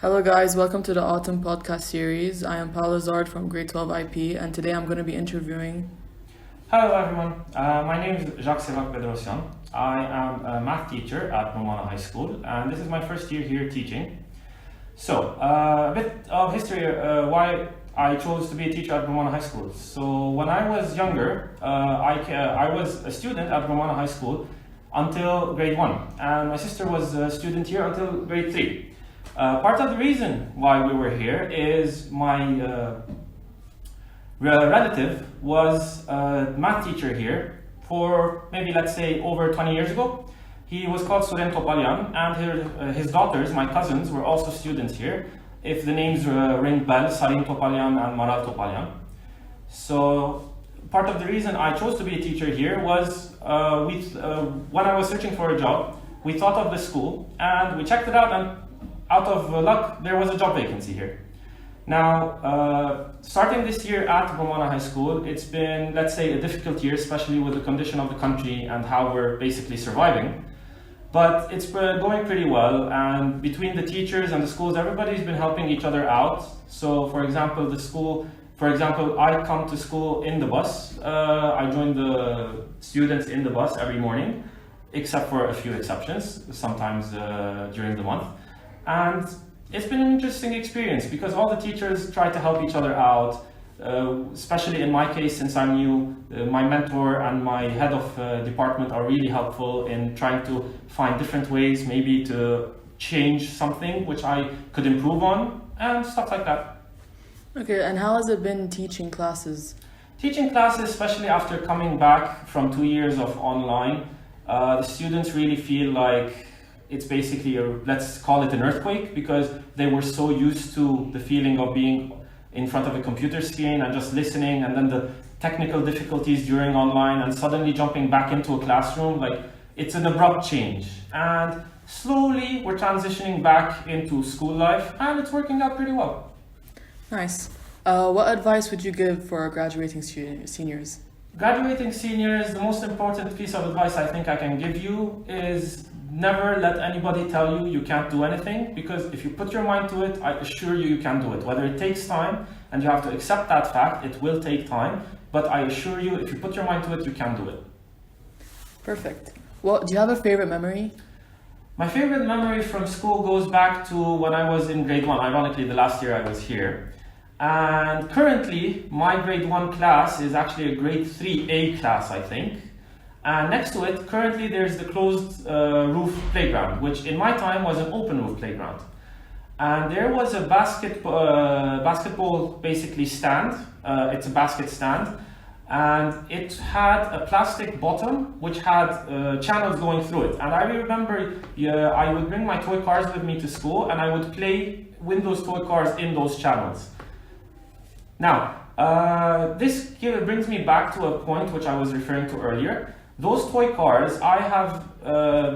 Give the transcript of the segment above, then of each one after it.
Hello guys, welcome to the Autumn Podcast series. I am Paola from grade 12 IP and today I'm going to be interviewing... Hello everyone, my name is Jacques Bedrossian. I am a math teacher at Bedrossian High School and this is my first year here teaching. So, a bit of history why I chose to be a teacher at Bedrossian High School. So, when I was younger, I was a student at Bedrossian High School until grade 1 and my sister was a student here until grade 3. Part of the reason why we were here is my relative was a math teacher here for maybe, let's say, over 20 years ago. He was called Suren Topalyan, and his daughters, my cousins, were also students here. If the names ring bells, Sarin Topalyan and Maral Topalyan. So part of the reason I chose to be a teacher here was when I was searching for a job, we thought of the school and we checked it out, and out of luck, there was a job vacancy here. Now, starting this year at Bedrossian High School, it's been, let's say, a difficult year, especially with the condition of the country and how we're basically surviving. But it's going pretty well, and between the teachers and the schools, everybody's been helping each other out. So, for example, I come to school in the bus. I join the students in the bus every morning, except for a few exceptions, sometimes during the month. And it's been an interesting experience because all the teachers try to help each other out, especially in my case, since I'm new, my mentor and my head of department are really helpful in trying to find different ways maybe to change something which I could improve on and stuff like that. Okay, and how has it been teaching classes? Teaching classes, especially after coming back from 2 years of online, the students really feel like it's basically let's call it an earthquake, because they were so used to the feeling of being in front of a computer screen and just listening, and then the technical difficulties during online and suddenly jumping back into a classroom. Like, it's an abrupt change, and slowly we're transitioning back into school life and it's working out pretty well. Nice. What advice would you give for our graduating seniors? Graduating seniors, the most important piece of advice I think I can give you is never let anybody tell you can't do anything, because if you put your mind to it, I assure you can do it. Whether it takes time, and you have to accept that fact, it will take time, but I assure you, if you put your mind to it, you can do it. Perfect. Well, do you have a favorite memory? My favorite memory from school goes back to when I was in grade 1, ironically the last year I was here. And currently, my grade 1 class is actually a grade 3A class, I think. And next to it, currently there's the closed roof playground, which in my time was an open roof playground. And there was a basketball basically stand. It's a basket stand. And it had a plastic bottom, which had channels going through it. And I remember I would bring my toy cars with me to school and I would play with those toy cars in those channels. Now, this brings me back to a point which I was referring to earlier. Those toy cars, I have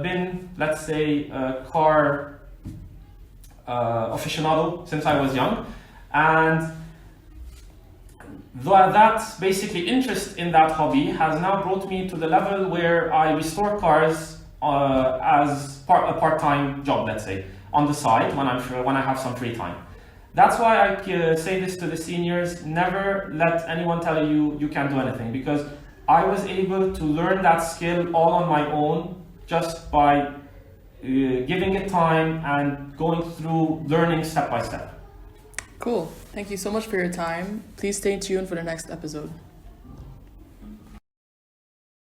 been, let's say, a car aficionado since I was young, and that basically interest in that hobby has now brought me to the level where I restore cars as a part-time job, let's say, on the side when I have some free time. That's why I say this to the seniors: never let anyone tell you can't do anything, because I was able to learn that skill all on my own just by giving it time and going through learning step by step. Cool. Thank you so much for your time. Please stay tuned for the next episode.